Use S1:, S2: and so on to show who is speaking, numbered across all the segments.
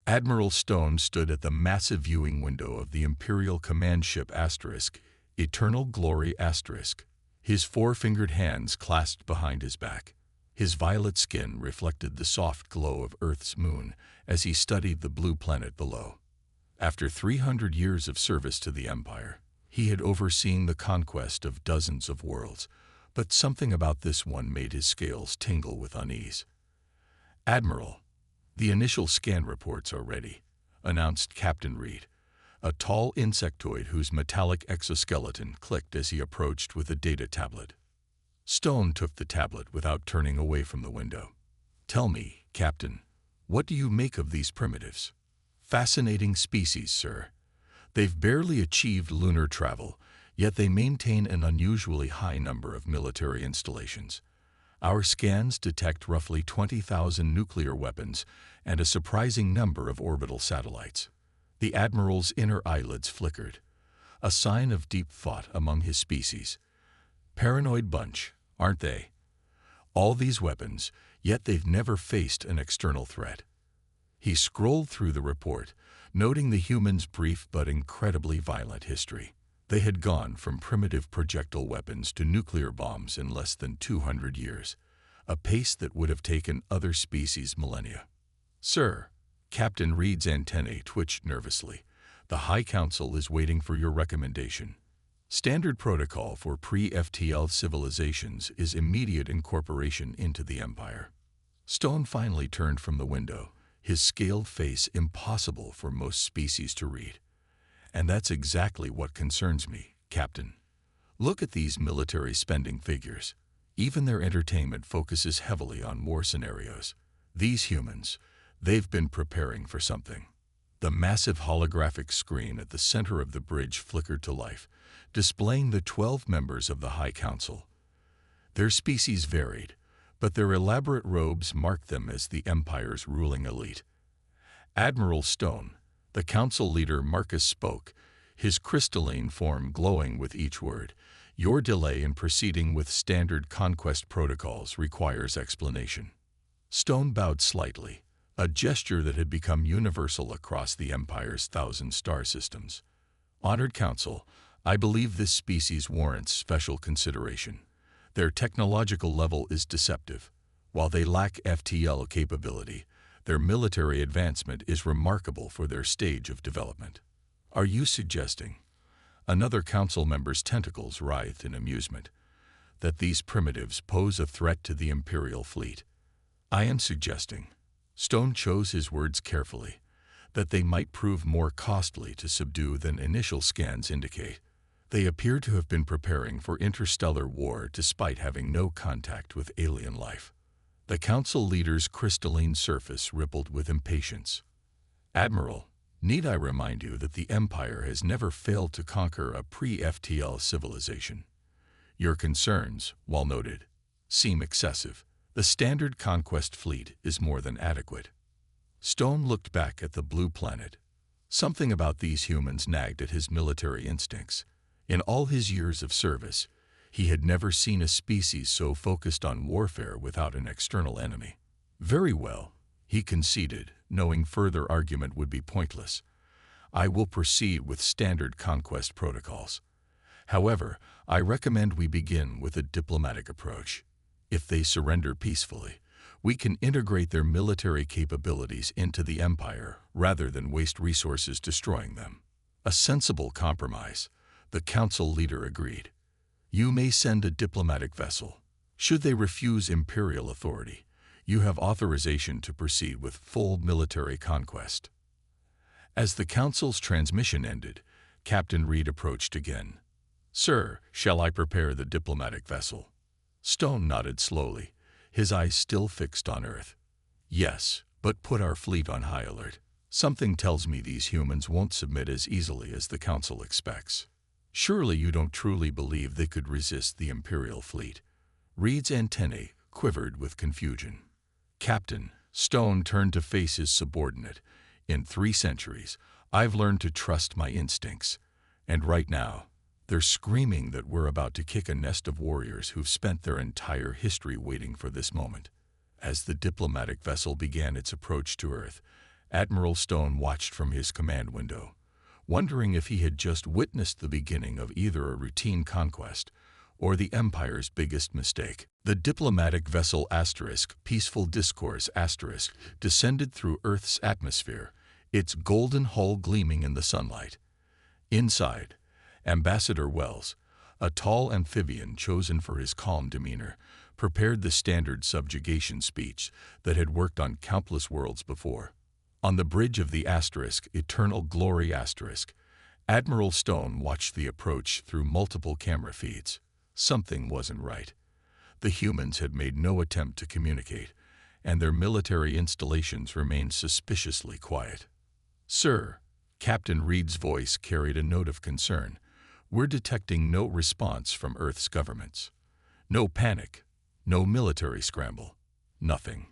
S1: Admiral Stone stood at the massive viewing window of the Imperial command ship Asterisk, Eternal Glory Asterisk, his four-fingered hands clasped behind his back. His violet skin reflected the soft glow of Earth's moon as he studied the blue planet below. After 300 years of service to the Empire, he had overseen the conquest of dozens of worlds, but something about this one made his scales tingle with unease. "Admiral, the initial scan reports are ready," announced Captain Reed, a tall insectoid whose metallic exoskeleton clicked as he approached with a data tablet. Stone took the tablet without turning away from the window. "Tell me, Captain, what do you make of these primitives?" "Fascinating species, sir. They've barely achieved lunar travel, yet they maintain an unusually high number of military installations. Our scans detect roughly 20,000 nuclear weapons and a surprising number of orbital satellites." The Admiral's inner eyelids flickered, a sign of deep thought among his species. "Paranoid bunch, aren't they? All these weapons, yet they've never faced an external threat." He scrolled through the report, noting the humans' brief but incredibly violent history. They had gone from primitive projectile weapons to nuclear bombs in less than 200 years, a pace that would have taken other species millennia. "Sir," Captain Reed's antennae twitched nervously, "the High Council is waiting for your recommendation. Standard protocol for pre-FTL civilizations is immediate incorporation into the Empire." Stone finally turned from the window, his scaled face impossible for most species to read. "And that's exactly what concerns me, Captain. Look at these military spending figures. Even their entertainment focuses heavily on war scenarios. These humans, they've been preparing for something." The massive holographic screen at the center of the bridge flickered to life, displaying the 12 members of the High Council. Their species varied, but their elaborate robes marked them as the Empire's ruling elite. Admiral Stone, the Council leader Marcus, spoke, his crystalline form glowing with each word. "Your delay in proceeding with standard conquest protocols requires explanation." Stone bowed slightly, a gesture that had become universal across the Empire's 1,000 star systems. "Honored Council, I believe this species warrants special consideration. Their technological level is deceptive. While they lack FTL capability, their military advancement is remarkable for their stage of development." "Are you suggesting," another council member's tentacles writhed in amusement, "that these primitives pose a threat to the Imperial fleet?" "I am suggesting," Stone chose his words carefully, "that they might prove more costly to subdue than initial scans indicate. They appear to have been preparing for interstellar war despite having no contact with alien life." The council leader's crystalline surface rippled with impatience. "Admiral, need I remind you that the Empire has never failed to conquer a pre-FTL civilization? Your concerns, while noted, seem excessive. The standard conquest fleet is more than adequate." Stone looked back at the blue planet. Something about these humans nagged at his military instincts. In all his years of service, he had never seen a species so focused on warfare without an external enemy. "Very well," he conceded, knowing further argument would be pointless. "I will proceed with standard conquest protocols. However, I recommend we begin with a diplomatic approach. If they surrender peacefully, we can integrate their military capabilities into the Empire rather than waste resources destroying them." "A sensible compromise," the council leader agreed. "You may send a diplomatic vessel. Should they refuse Imperial authority, you have authorization to proceed with full military conquest." As the council's transmission ended, Captain Reed approached again. "Sir, shall I prepare the diplomatic vessel?" Stone nodded slowly, his eyes still fixed on Earth. "Yes, but put our fleet on high alert. Something tells me these humans won't submit as easily as the Council expects." "Surely you don't truly believe they could resist the Imperial fleet?" Reed's antennae quivered with confusion. "Captain," Stone turned to face his subordinate, "in 3 centuries, I've learned to trust my instincts. And right now, they're screaming that we're about to kick a nest of warriors who've spent their entire history waiting for this moment." As the diplomatic vessel began its approach to Earth, Admiral Stone watched from his command window, wondering if he had just witnessed the beginning of either a routine conquest or the Empire's biggest mistake. The diplomatic vessel Peaceful Discourse descended through Earth's atmosphere, its golden hull gleaming in the sunlight. Inside, Ambassador Wells, a tall amphibian chosen for his calm demeanor, prepared the standard subjugation speech that had worked on countless worlds before. On the bridge of the Eternal Glory Admiral Stone watched the approach through multiple camera feeds. Something wasn't right. The humans had made no attempt to communicate, and their military installations remained suspiciously quiet. "Sir," Captain Reed's voice carried a note of concern, "we're detecting no response from Earth's governments. No panic, no military scramble, nothing."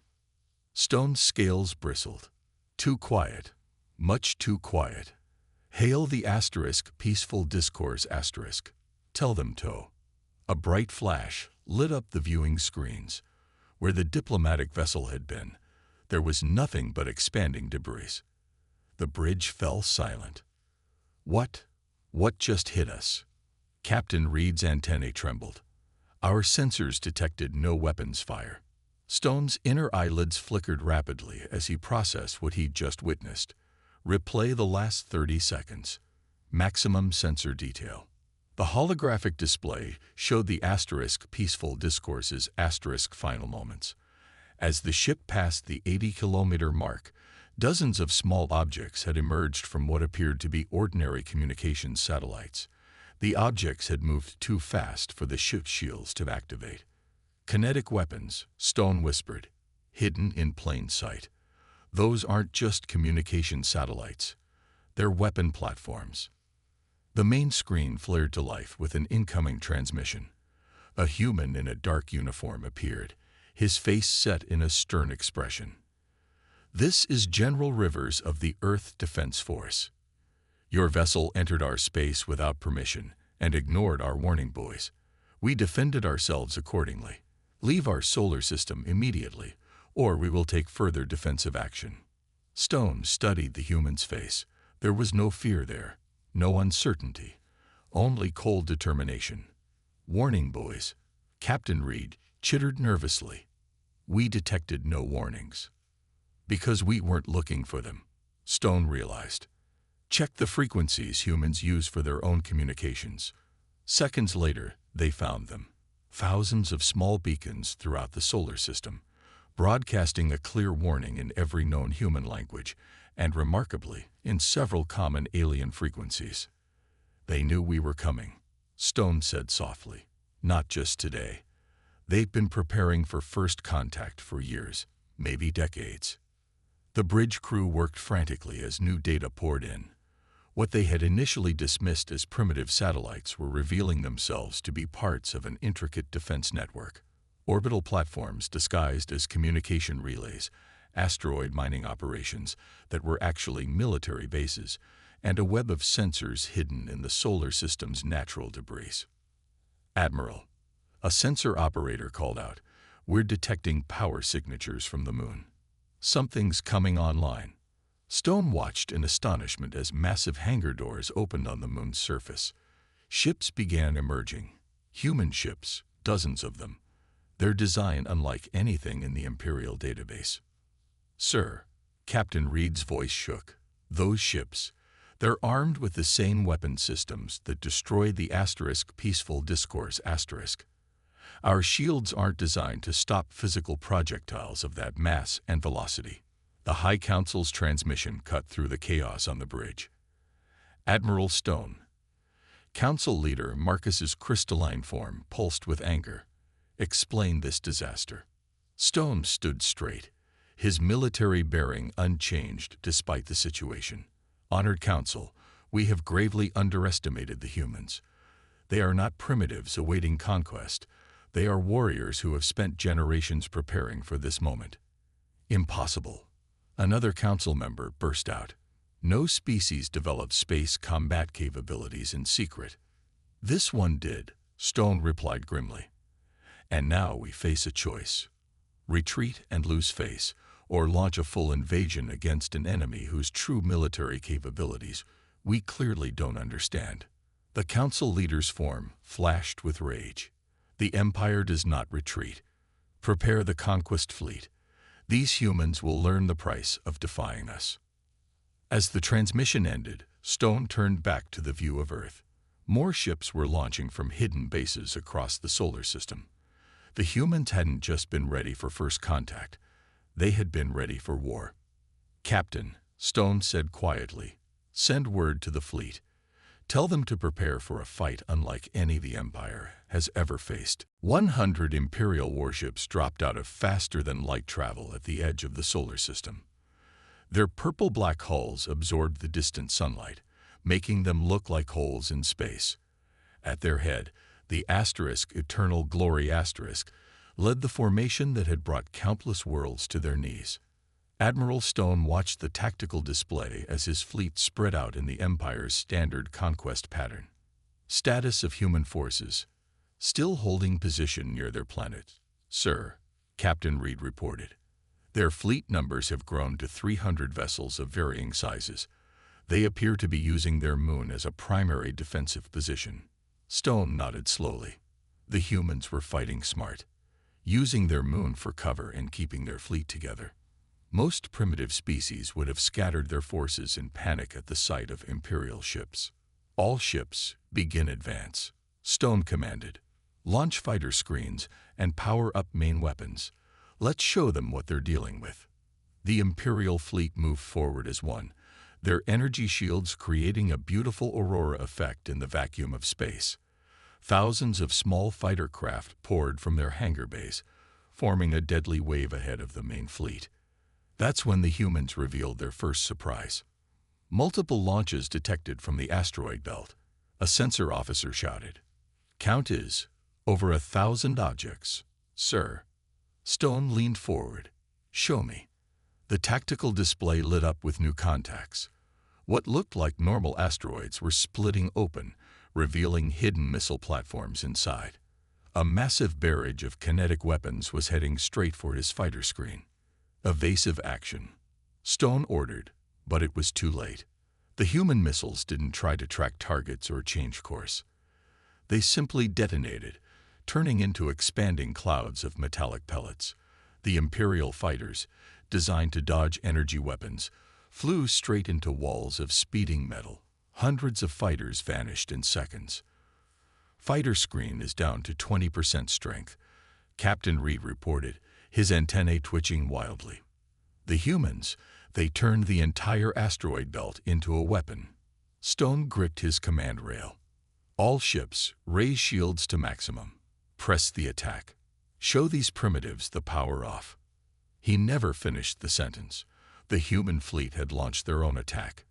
S1: Stone's scales bristled. Too quiet, much too quiet. Hail the Peaceful Discourse Tell them to. A bright flash lit up the viewing screens. Where the diplomatic vessel had been, there was nothing but expanding debris. The bridge fell silent. What just hit us?" Captain Reed's antennae trembled. "Our sensors detected no weapons fire." Stone's inner eyelids flickered rapidly as he processed what he'd just witnessed. Replay the last 30 seconds. Maximum sensor detail. The holographic display showed the Peaceful Discourse's final moments. As the ship passed the 80-kilometer mark, dozens of small objects had emerged from what appeared to be ordinary communications satellites. The objects had moved too fast for the ship's shields to activate. "Kinetic weapons," Stone whispered, "hidden in plain sight. Those aren't just communication satellites. They're weapon platforms." The main screen flared to life with an incoming transmission. A human in a dark uniform appeared, his face set in a stern expression. "This is General Rivers of the Earth Defense Force. Your vessel entered our space without permission and ignored our warning buoys. We defended ourselves accordingly. Leave our solar system immediately, or we will take further defensive action." Stone studied the human's face. There was no fear there, no uncertainty, only cold determination. "Warning buoys," Captain Reed chittered nervously. "We detected no warnings." "Because we weren't looking for them," Stone realized. "Check the frequencies humans use for their own communications." Seconds later, they found them. Thousands of small beacons throughout the solar system, broadcasting a clear warning in every known human language, and remarkably, in several common alien frequencies. "They knew we were coming," Stone said softly. "Not just today. They've been preparing for first contact for years, maybe decades." The bridge crew worked frantically as new data poured in. What they had initially dismissed as primitive satellites were revealing themselves to be parts of an intricate defense network. Orbital platforms disguised as communication relays, asteroid mining operations that were actually military bases, and a web of sensors hidden in the solar system's natural debris. "Admiral," a sensor operator called out, "we're detecting power signatures from the moon. Something's coming online." Stone watched in astonishment as massive hangar doors opened on the moon's surface. Ships began emerging. Human ships, dozens of them. Their design unlike anything in the Imperial database. "Sir," Captain Reed's voice shook. "Those ships, they're armed with the same weapon systems that destroyed the Peaceful Discourse Our shields aren't designed to stop physical projectiles of that mass and velocity." The High Council's transmission cut through the chaos on the bridge. Admiral Stone. Council leader Marcus's crystalline form pulsed with anger. "Explain this disaster." Stone stood straight, his military bearing unchanged despite the situation. "Honored Council, we have gravely underestimated the humans. They are not primitives awaiting conquest. They are warriors who have spent generations preparing for this moment." "Impossible," another council member burst out. "No species developed space combat capabilities in secret." "This one did," Stone replied grimly. "And now we face a choice. Retreat and lose face, or launch a full invasion against an enemy whose true military capabilities we clearly don't understand. The council leader's form flashed with rage. The Empire does not retreat. Prepare the conquest fleet. These humans will learn the price of defying us. As the transmission ended, Stone turned back to the view of Earth. More ships were launching from hidden bases across the solar system. The humans hadn't just been ready for first contact. They had been ready for war. "Captain," Stone said quietly, "send word to the fleet. Tell them to prepare for a fight unlike any the Empire has ever faced." 100 Imperial warships dropped out of faster-than-light travel at the edge of the solar system. Their purple-black hulls absorbed the distant sunlight, making them look like holes in space. At their head, the Eternal Glory led the formation that had brought countless worlds to their knees. Admiral Stone watched the tactical display as his fleet spread out in the Empire's standard conquest pattern. Status of human forces: still holding position near their planet, sir, Captain Reed reported. Their fleet numbers have grown to 300 vessels of varying sizes. They appear to be using their moon as a primary defensive position. Stone nodded slowly. The humans were fighting smart, using their moon for cover and keeping their fleet together. Most primitive species would have scattered their forces in panic at the sight of Imperial ships. "All ships, begin advance," Stone commanded. "Launch fighter screens and power up main weapons. Let's show them what they're dealing with." The Imperial fleet moved forward as one, their energy shields creating a beautiful aurora effect in the vacuum of space. Thousands of small fighter craft poured from their hangar bays, forming a deadly wave ahead of the main fleet. That's when the humans revealed their first surprise. Multiple launches detected from the asteroid belt. A sensor officer shouted. "Count is over 1,000 objects, sir." Stone leaned forward. "Show me." The tactical display lit up with new contacts. What looked like normal asteroids were splitting open, revealing hidden missile platforms inside. A massive barrage of kinetic weapons was heading straight for his fighter screen. "Evasive action," Stone ordered, but it was too late. The human missiles didn't try to track targets or change course. They simply detonated, turning into expanding clouds of metallic pellets. The Imperial fighters, designed to dodge energy weapons, flew straight into walls of speeding metal. Hundreds of fighters vanished in seconds. "Fighter screen is down to 20% strength," Captain Reed reported, his antennae twitching wildly. The humans, they turned the entire asteroid belt into a weapon. Stone gripped his command rail. "All ships, raise shields to maximum. Press the attack. Show these primitives the power off." He never finished the sentence. The human fleet had launched their own attack.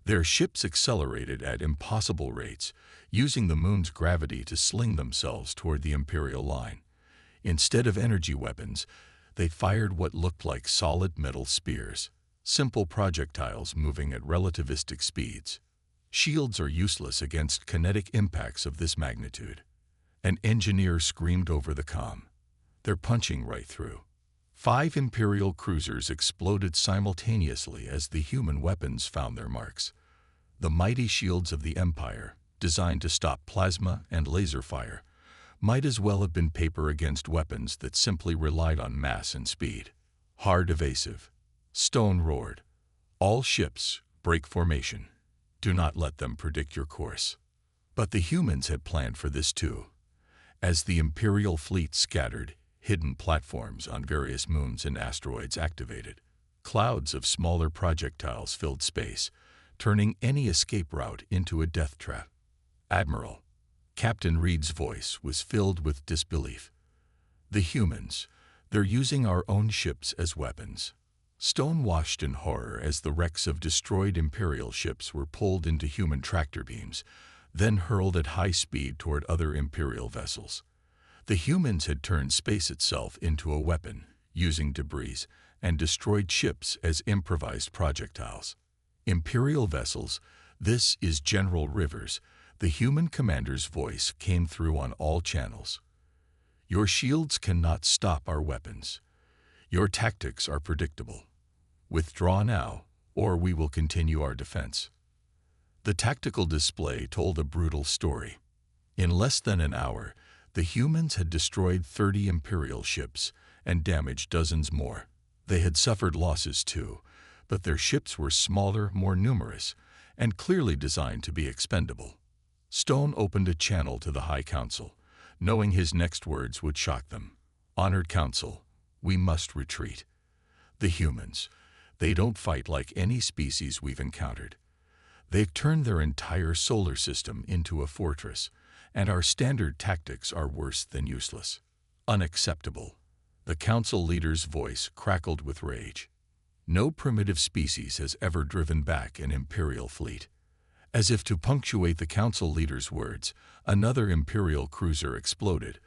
S1: Their ships accelerated at impossible rates, using the moon's gravity to sling themselves toward the Imperial line. Instead of energy weapons, they fired what looked like solid metal spears, simple projectiles moving at relativistic speeds. Shields are useless against kinetic impacts of this magnitude. An engineer screamed over the comm. "They're punching right through." 5 Imperial cruisers exploded simultaneously as the human weapons found their marks. The mighty shields of the Empire, designed to stop plasma and laser fire, might as well have been paper against weapons that simply relied on mass and speed. "Hard evasive," Stone roared. "All ships, break formation. Do not let them predict your course." But the humans had planned for this too. As the Imperial fleet scattered, hidden platforms on various moons and asteroids activated. Clouds of smaller projectiles filled space, turning any escape route into a death trap. "Admiral," Captain Reed's voice was filled with disbelief. "The humans, they're using our own ships as weapons." Stone watched in horror as the wrecks of destroyed Imperial ships were pulled into human tractor beams, then hurled at high speed toward other Imperial vessels. The humans had turned space itself into a weapon, using debris, and destroyed ships as improvised projectiles. "Imperial vessels, this is General Rivers," the human commander's voice came through on all channels. "Your shields cannot stop our weapons. Your tactics are predictable. Withdraw now, or we will continue our defense." The tactical display told a brutal story. In less than an hour, the humans had destroyed 30 Imperial ships and damaged dozens more. They had suffered losses too, but their ships were smaller, more numerous, and clearly designed to be expendable. Stone opened a channel to the High Council, knowing his next words would shock them. "Honored Council, we must retreat. The humans, they don't fight like any species we've encountered. They've turned their entire solar system into a fortress, and our standard tactics are worse than useless. Unacceptable." The council leader's voice crackled with rage. No primitive species has ever driven back an Imperial fleet. As if to punctuate the council leader's words, another Imperial cruiser exploded,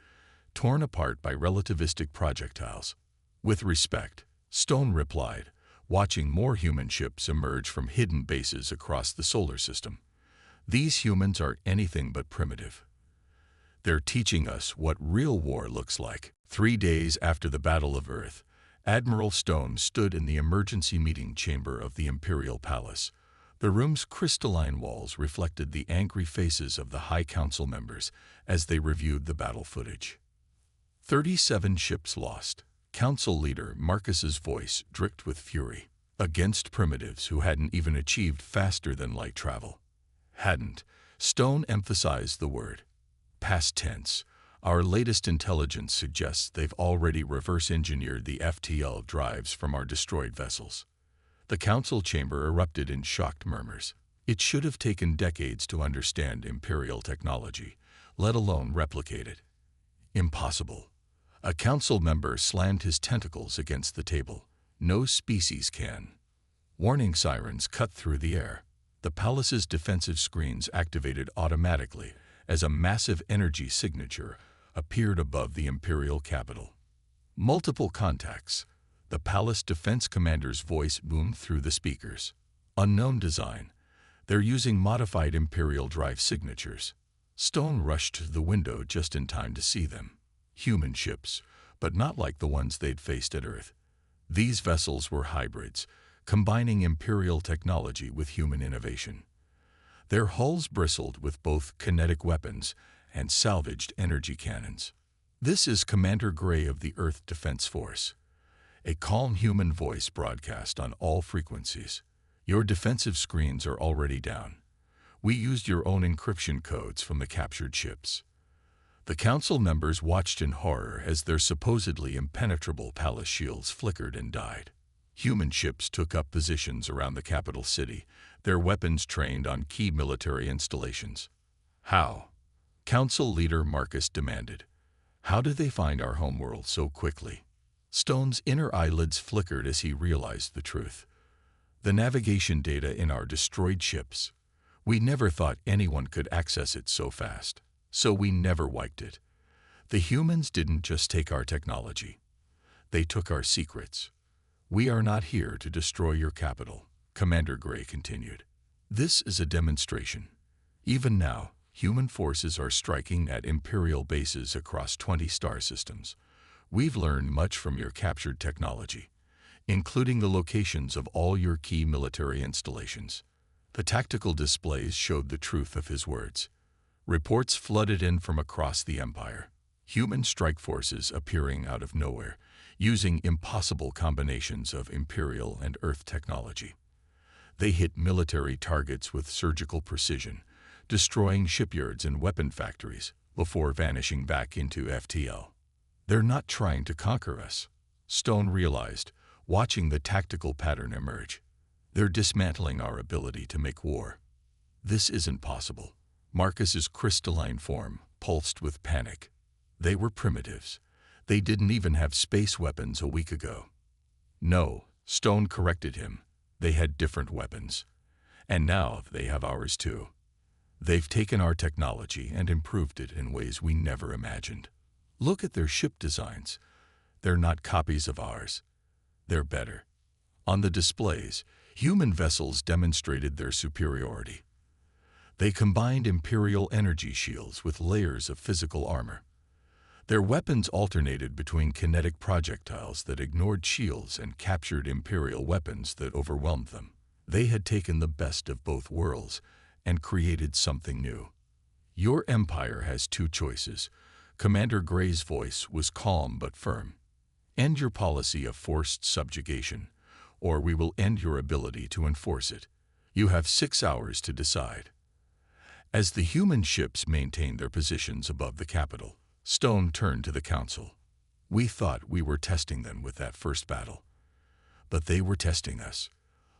S1: torn apart by relativistic projectiles. With respect, Stone replied, watching more human ships emerge from hidden bases across the solar system. "These humans are anything but primitive. They're teaching us what real war looks like." 3 days after the Battle of Earth, Admiral Stone stood in the emergency meeting chamber of the Imperial Palace. The room's crystalline walls reflected the angry faces of the High Council members as they reviewed the battle footage. 37 ships lost. Council leader Marcus's voice dripped with fury. Against primitives who hadn't even achieved faster-than-light travel. Hadn't. Stone emphasized the word. Past tense. "Our latest intelligence suggests they've already reverse-engineered the FTL drives from our destroyed vessels." The council chamber erupted in shocked murmurs. It should have taken decades to understand Imperial technology, let alone replicate it. Impossible. A council member slammed his tentacles against the table. "No species can." Warning sirens cut through the air. The palace's defensive screens activated automatically as a massive energy signature appeared above the Imperial capital. Multiple contacts. The palace defense commander's voice boomed through the speakers. "Unknown design. They're using modified Imperial drive signatures." Stone rushed to the window just in time to see them. Human ships, but not like the ones they'd faced at Earth. These vessels were hybrids, combining Imperial technology with human innovation. Their hulls bristled with both kinetic weapons and salvaged energy cannons. "This is Commander Gray of the Earth Defense Force." A calm human voice broadcast on all frequencies. "Your defensive screens are already down. We used your own encryption codes from the captured ships." The council members watched in horror as their supposedly impenetrable palace shields flickered and died. Human ships took up positions around the capital city, their weapons trained on key military installations. "How?" Council leader Marcus demanded. "How did they find our homeworld so quickly?" Stone's inner eyelids flickered as he realized the truth. "The navigation data in our destroyed ships. We never thought anyone could access it so fast, so we never wiped it. The humans didn't just take our technology. They took our secrets. We are not here to destroy your capital," Commander Gray continued. "This is a demonstration. Even now, human forces are striking at Imperial bases across 20 star systems. We've learned much from your captured technology, including the locations of all your key military installations." The tactical displays showed the truth of his words. Reports flooded in from across the Empire. Human strike forces appearing out of nowhere, using impossible combinations of Imperial and Earth technology. They hit military targets with surgical precision, destroying shipyards and weapon factories before vanishing back into FTL. "They're not trying to conquer us," Stone realized, watching the tactical pattern emerge. "They're dismantling our ability to make war." "This isn't possible." Marcus's crystalline form pulsed with panic. "They were primitives. They didn't even have space weapons a week ago." "No," Stone corrected him. "They had different weapons. And now they have ours too. They've taken our technology and improved it in ways we never imagined. Look at their ship designs. They're not copies of ours. They're better." On the displays, human vessels demonstrated their superiority. They combined Imperial energy shields with layers of physical armor. Their weapons alternated between kinetic projectiles that ignored shields and captured Imperial weapons that overwhelmed them. They had taken the best of both worlds and created something new. "Your Empire has two choices." Commander Gray's voice was calm but firm. "End your policy of forced subjugation, or we will end your ability to enforce it. You have 6 hours to decide." As the human ships maintained their positions above the capital, Stone turned to the Council. "We thought we were testing them with that first battle. But they were testing us,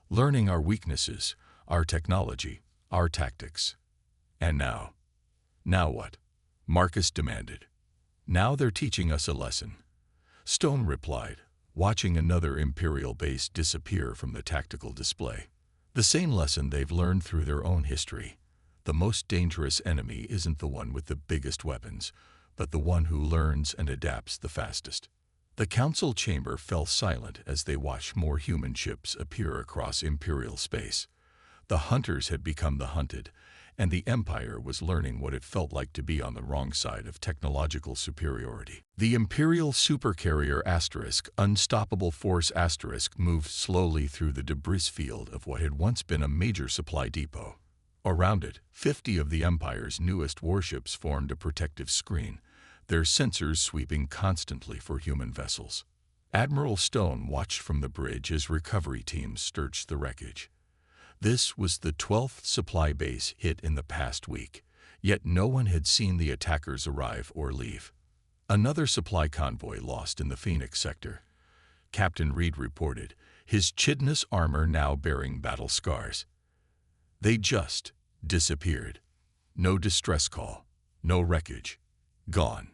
S1: learning our weaknesses, our technology, our tactics. And now? Now what?" Marcus demanded. "Now they're teaching us a lesson," Stone replied, watching another Imperial base disappear from the tactical display. "The same lesson they've learned through their own history. The most dangerous enemy isn't the one with the biggest weapons, but the one who learns and adapts the fastest." The council chamber fell silent as they watched more human ships appear across Imperial space. The hunters had become the hunted, and the Empire was learning what it felt like to be on the wrong side of technological superiority. The Imperial supercarrier Unstoppable Force moved slowly through the debris field of what had once been a major supply depot. Around it, 50 of the Empire's newest warships formed a protective screen, their sensors sweeping constantly for human vessels. Admiral Stone watched from the bridge as recovery teams searched the wreckage. This was the 12th supply base hit in the past week, yet no one had seen the attackers arrive or leave. Another supply convoy lost in the Phoenix sector. Captain Reed reported, his chitinous armor now bearing battle scars. "They just disappeared. No distress call, no wreckage. Gone."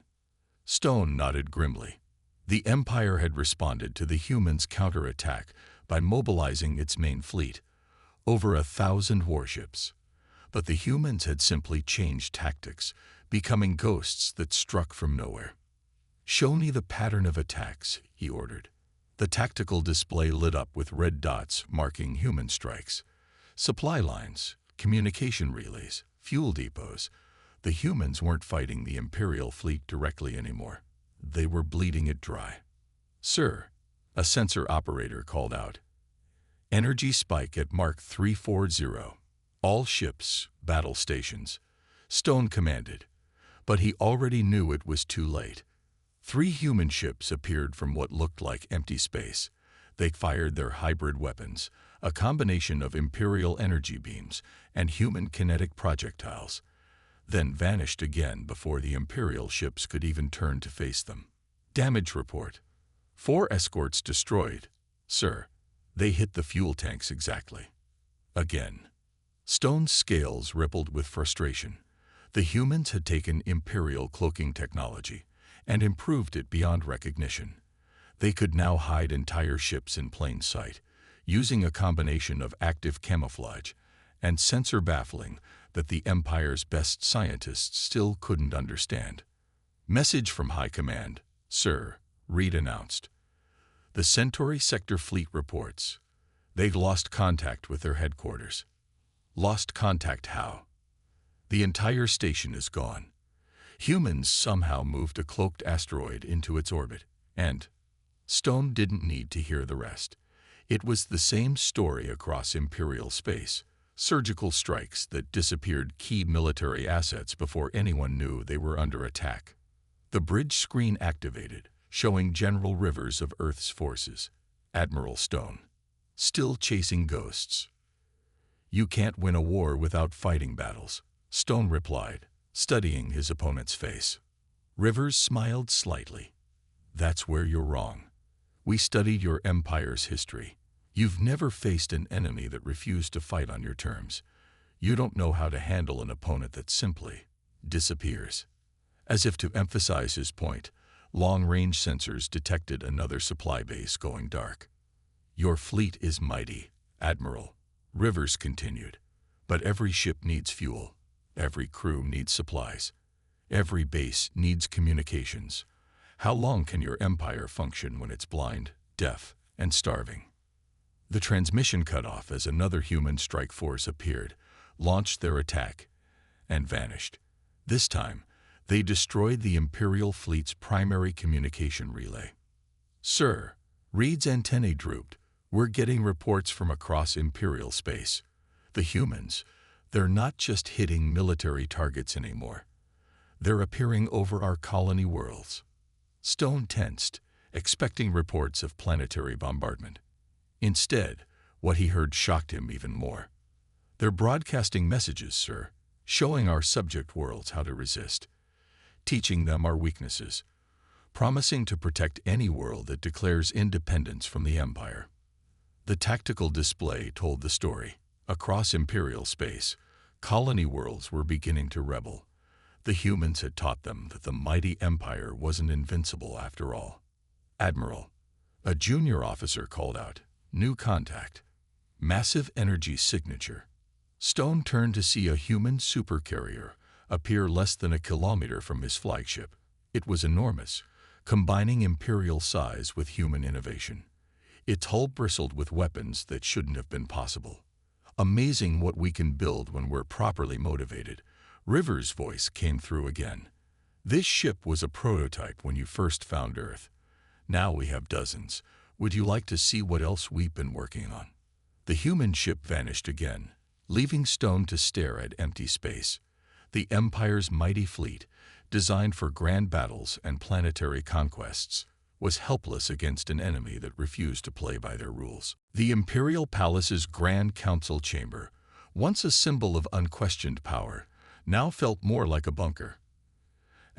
S1: Stone nodded grimly. The Empire had responded to the humans' counterattack by mobilizing its main fleet, over 1,000 warships. But the humans had simply changed tactics, becoming ghosts that struck from nowhere. "Show me the pattern of attacks," he ordered. The tactical display lit up with red dots marking human strikes. Supply lines, communication relays, fuel depots. The humans weren't fighting the Imperial fleet directly anymore. They were bleeding it dry. "Sir," a sensor operator called out. "Energy spike at Mark 340. All ships, battle stations," Stone commanded. But he already knew it was too late. 3 human ships appeared from what looked like empty space. They fired their hybrid weapons, a combination of Imperial energy beams and human kinetic projectiles, then vanished again before the Imperial ships could even turn to face them. "Damage report. 4 escorts destroyed, sir. They hit the fuel tanks exactly." Again. Stone's scales rippled with frustration. The humans had taken Imperial cloaking technology and improved it beyond recognition. They could now hide entire ships in plain sight, using a combination of active camouflage and sensor baffling that the Empire's best scientists still couldn't understand. "Message from High Command, sir," Reed announced. "The Centauri Sector Fleet reports. They've lost contact with their headquarters." "Lost contact how?" "The entire station is gone. Humans somehow moved a cloaked asteroid into its orbit, and—" Stone didn't need to hear the rest. It was the same story across Imperial space. Surgical strikes that disappeared key military assets before anyone knew they were under attack. The bridge screen activated, showing General Rivers of Earth's forces. Admiral Stone. "Still chasing ghosts." "You can't win a war without fighting battles," Stone replied, studying his opponent's face. Rivers smiled slightly. "That's where you're wrong. We studied your Empire's history. You've never faced an enemy that refused to fight on your terms. You don't know how to handle an opponent that simply disappears." As if to emphasize his point, long-range sensors detected another supply base going dark. "Your fleet is mighty, Admiral," Rivers continued. "But every ship needs fuel. Every crew needs supplies. Every base needs communications. How long can your Empire function when it's blind, deaf, and starving?" The transmission cut off as another human strike force appeared, launched their attack, and vanished. This time, They destroyed the Imperial fleet's primary communication relay. Sir, Reed's antennae drooped. We're getting reports from across Imperial space. The humans, they're not just hitting military targets anymore. They're appearing over our colony worlds. Stone tensed, expecting reports of planetary bombardment. Instead, what he heard shocked him even more. They're broadcasting messages, sir, showing our subject worlds how to resist, teaching them our weaknesses, promising to protect any world that declares independence from the Empire. The tactical display told the story. Across Imperial space, colony worlds were beginning to rebel. The humans had taught them that the mighty Empire wasn't invincible after all. Admiral, a junior officer called out, "New contact. Massive energy signature." Stone turned to see a human supercarrier appear less than a kilometer from his flagship. It was enormous, combining Imperial size with human innovation. Its hull bristled with weapons that shouldn't have been possible. Amazing what we can build when we're properly motivated. River's voice came through again. This ship was a prototype when you first found Earth. Now we have dozens. Would you like to see what else we've been working on? The human ship vanished again, leaving Stone to stare at empty space. The Empire's mighty fleet, designed for grand battles and planetary conquests, was helpless against an enemy that refused to play by their rules. The Imperial Palace's Grand Council chamber, once a symbol of unquestioned power, now felt more like a bunker.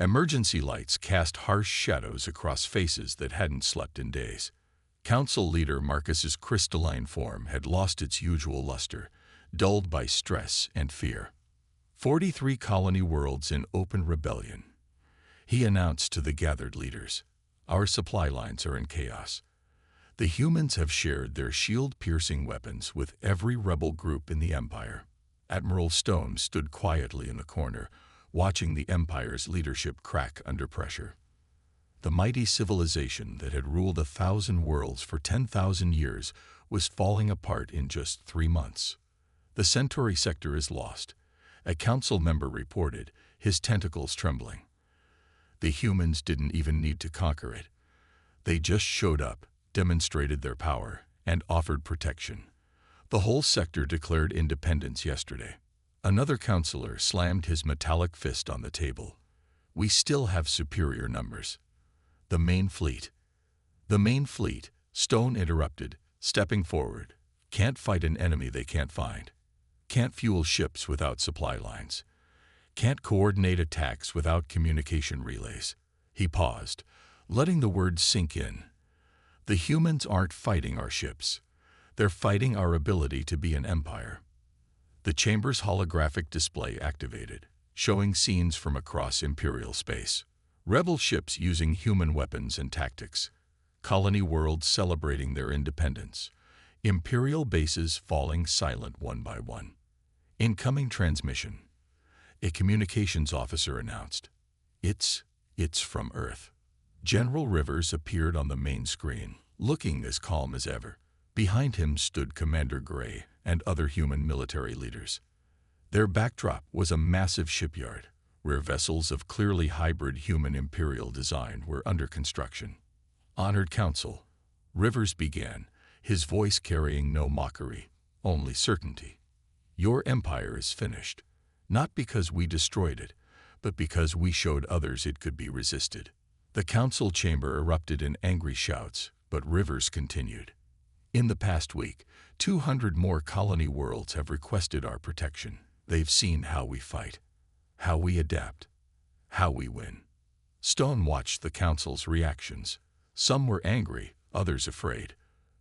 S1: Emergency lights cast harsh shadows across faces that hadn't slept in days. Council leader Marcus's crystalline form had lost its usual luster, dulled by stress and fear. 43 colony worlds in open rebellion. He announced to the gathered leaders, "Our supply lines are in chaos. The humans have shared their shield-piercing weapons with every rebel group in the Empire." Admiral Stone stood quietly in the corner, watching the Empire's leadership crack under pressure. The mighty civilization that had ruled 1,000 worlds for 10,000 years was falling apart in just 3 months. "The Centauri sector is lost," a council member reported, his tentacles trembling. The humans didn't even need to conquer it. They just showed up, demonstrated their power, and offered protection. The whole sector declared independence yesterday. Another councillor slammed his metallic fist on the table. "We still have superior numbers." The main fleet, Stone interrupted, stepping forward. "Can't fight an enemy they can't find. Can't fuel ships without supply lines. Can't coordinate attacks without communication relays." He paused, letting the words sink in. "The humans aren't fighting our ships. They're fighting our ability to be an empire." The chamber's holographic display activated, showing scenes from across Imperial space. Rebel ships using human weapons and tactics. Colony worlds celebrating their independence. Imperial bases falling silent one by one. "Incoming transmission," a communications officer announced. It's from Earth." General Rivers appeared on the main screen, looking as calm as ever. Behind him stood Commander Gray and other human military leaders. Their backdrop was a massive shipyard, where vessels of clearly hybrid human Imperial design were under construction. "Honored Council," Rivers began, his voice carrying no mockery, only certainty. "Your empire is finished, not because we destroyed it, but because we showed others it could be resisted." The council chamber erupted in angry shouts, but Rivers continued. "In the past week, 200 more colony worlds have requested our protection. They've seen how we fight, how we adapt, how we win." Stone watched the council's reactions. Some were angry, others afraid,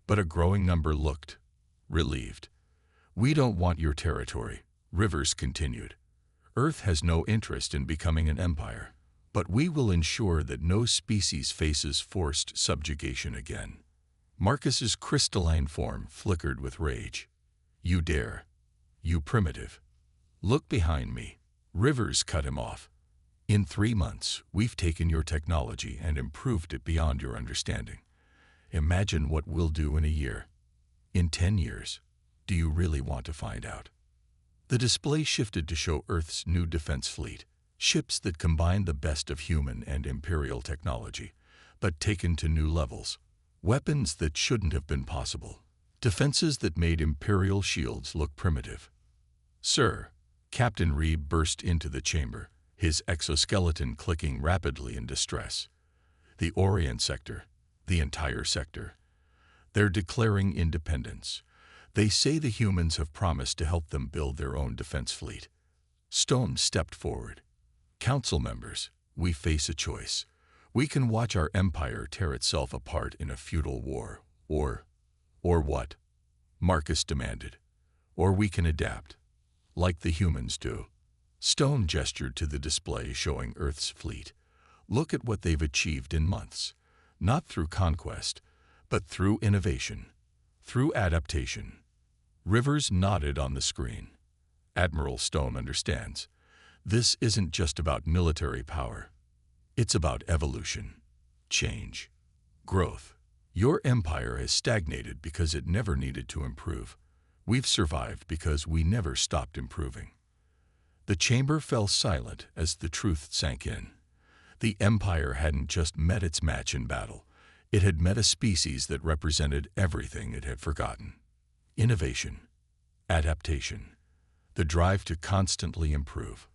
S1: but a growing number looked relieved. "We don't want your territory," Rivers continued. "Earth has no interest in becoming an empire, but we will ensure that no species faces forced subjugation again." Marcus's crystalline form flickered with rage. "You dare, you primitive. Look behind me." Rivers cut him off. "In 3 months, we've taken your technology and improved it beyond your understanding. Imagine what we'll do in a year. In 10 years. Do you really want to find out?" The display shifted to show Earth's new defense fleet, ships that combine the best of human and imperial technology, but taken to new levels. Weapons that shouldn't have been possible. Defenses that made imperial shields look primitive. "Sir," Captain Reeb burst into the chamber, his exoskeleton clicking rapidly in distress. "The Orient sector, the entire sector. They're declaring independence. They say the humans have promised to help them build their own defense fleet." Stone stepped forward. "Council members, we face a choice. We can watch our empire tear itself apart in a feudal war, or what?" Marcus demanded. "Or we can adapt, like the humans do." Stone gestured to the display showing Earth's fleet. "Look at what they've achieved in months. Not through conquest, but through innovation, through adaptation." Rivers nodded on the screen. "Admiral Stone understands. This isn't just about military power. It's about evolution, change, growth. Your empire has stagnated because it never needed to improve. We've survived because we never stopped improving." The chamber fell silent as the truth sank in. The empire hadn't just met its match in battle. It had met a species that represented everything it had forgotten. Innovation, adaptation, the drive to constantly improve.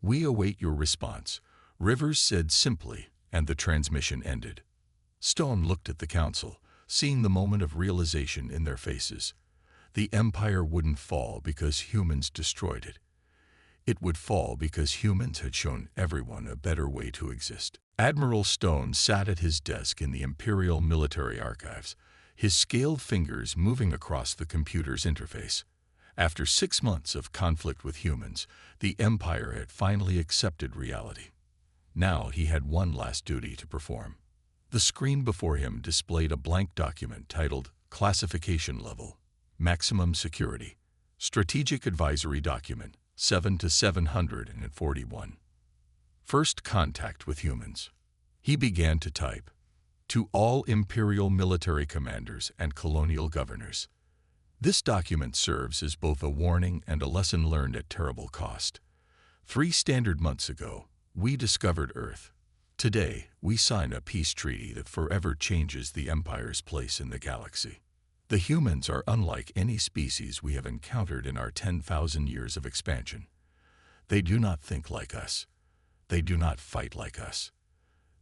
S1: "We await your response," Rivers said simply, and the transmission ended. Stone looked at the council, seeing the moment of realization in their faces. The empire wouldn't fall because humans destroyed it. It would fall because humans had shown everyone a better way to exist. Admiral Stone sat at his desk in the Imperial Military Archives, his scaled fingers moving across the computer's interface. After 6 months of conflict with humans, the Empire had finally accepted reality. Now he had one last duty to perform. The screen before him displayed a blank document titled Classification Level, Maximum Security, Strategic Advisory Document, 7 to 741. First contact with humans. He began to type. "To all Imperial military commanders and colonial governors. This document serves as both a warning and a lesson learned at terrible cost. 3 standard months ago, we discovered Earth. Today, we sign a peace treaty that forever changes the Empire's place in the galaxy. The humans are unlike any species we have encountered in our 10,000 years of expansion. They do not think like us. They do not fight like us.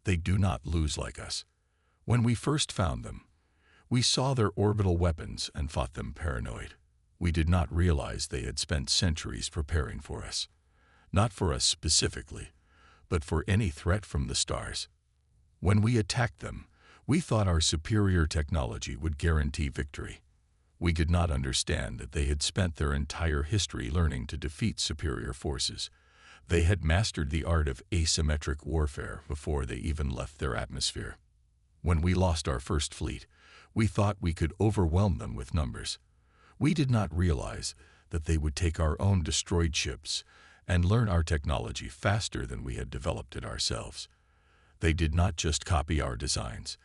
S1: They do not lose like us. When we first found them, we saw their orbital weapons and fought them paranoid. We did not realize they had spent centuries preparing for us. Not for us specifically, but for any threat from the stars. When we attacked them, we thought our superior technology would guarantee victory. We did not understand that they had spent their entire history learning to defeat superior forces. They had mastered the art of asymmetric warfare before they even left their atmosphere. When we lost our first fleet, we thought we could overwhelm them with numbers. We did not realize that they would take our own destroyed ships and learn our technology faster than we had developed it ourselves. They did not just copy our designs.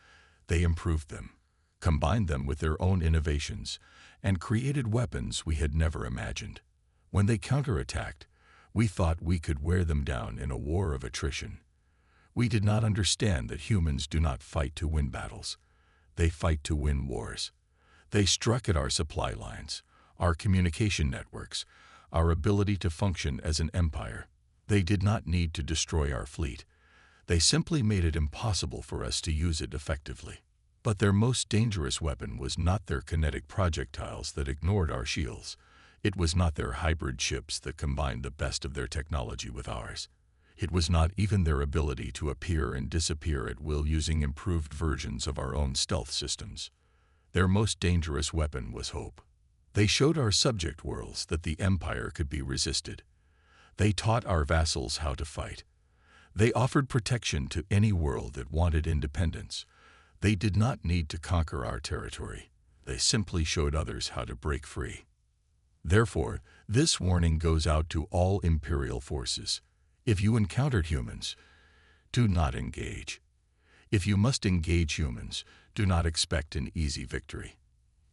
S1: They improved them, combined them with their own innovations, and created weapons we had never imagined. When they counterattacked, we thought we could wear them down in a war of attrition. We did not understand that humans do not fight to win battles. They fight to win wars. They struck at our supply lines, our communication networks, our ability to function as an empire. They did not need to destroy our fleet. They simply made it impossible for us to use it effectively. But their most dangerous weapon was not their kinetic projectiles that ignored our shields. It was not their hybrid ships that combined the best of their technology with ours. It was not even their ability to appear and disappear at will using improved versions of our own stealth systems. Their most dangerous weapon was hope. They showed our subject worlds that the Empire could be resisted. They taught our vassals how to fight. They offered protection to any world that wanted independence. They did not need to conquer our territory. They simply showed others how to break free. Therefore, this warning goes out to all Imperial forces. If you encountered humans, do not engage. If you must engage humans, do not expect an easy victory.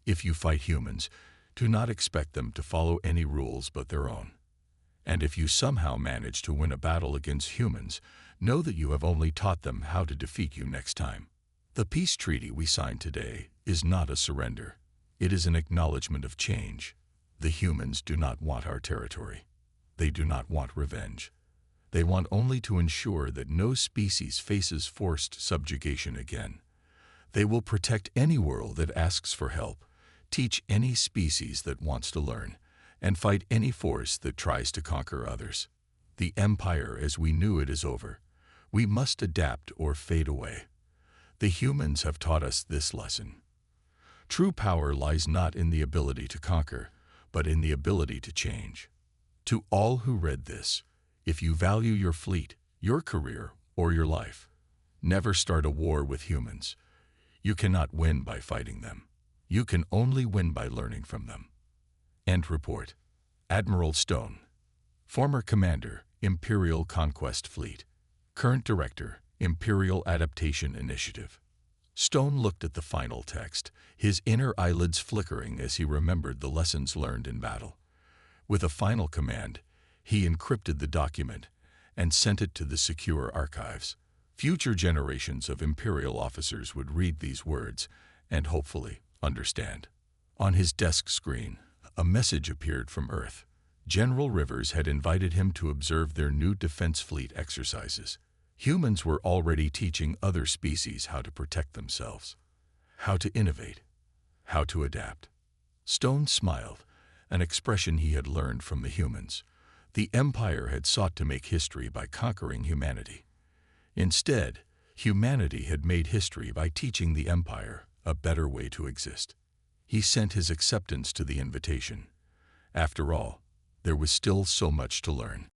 S1: If you fight humans, do not expect them to follow any rules but their own. And if you somehow manage to win a battle against humans, know that you have only taught them how to defeat you next time. The peace treaty we signed today is not a surrender. It is an acknowledgement of change. The humans do not want our territory. They do not want revenge. They want only to ensure that no species faces forced subjugation again. They will protect any world that asks for help, teach any species that wants to learn, and fight any force that tries to conquer others. The empire as we knew it is over. We must adapt or fade away. The humans have taught us this lesson. True power lies not in the ability to conquer, but in the ability to change. To all who read this, if you value your fleet, your career, or your life, never start a war with humans. You cannot win by fighting them. You can only win by learning from them. End report. Admiral Stone. Former Commander, Imperial Conquest Fleet. Current Director, Imperial Adaptation Initiative. Stone looked at the final text, his inner eyelids flickering as he remembered the lessons learned in battle. With a final command, he encrypted the document and sent it to the secure archives. Future generations of Imperial officers would read these words and hopefully understand. On his desk screen, a message appeared from Earth. General Rivers had invited him to observe their new defense fleet exercises. Humans were already teaching other species how to protect themselves, how to innovate, how to adapt. Stone smiled, an expression he had learned from the humans. The Empire had sought to make history by conquering humanity. Instead, humanity had made history by teaching the Empire a better way to exist. He sent his acceptance to the invitation. After all, there was still so much to learn.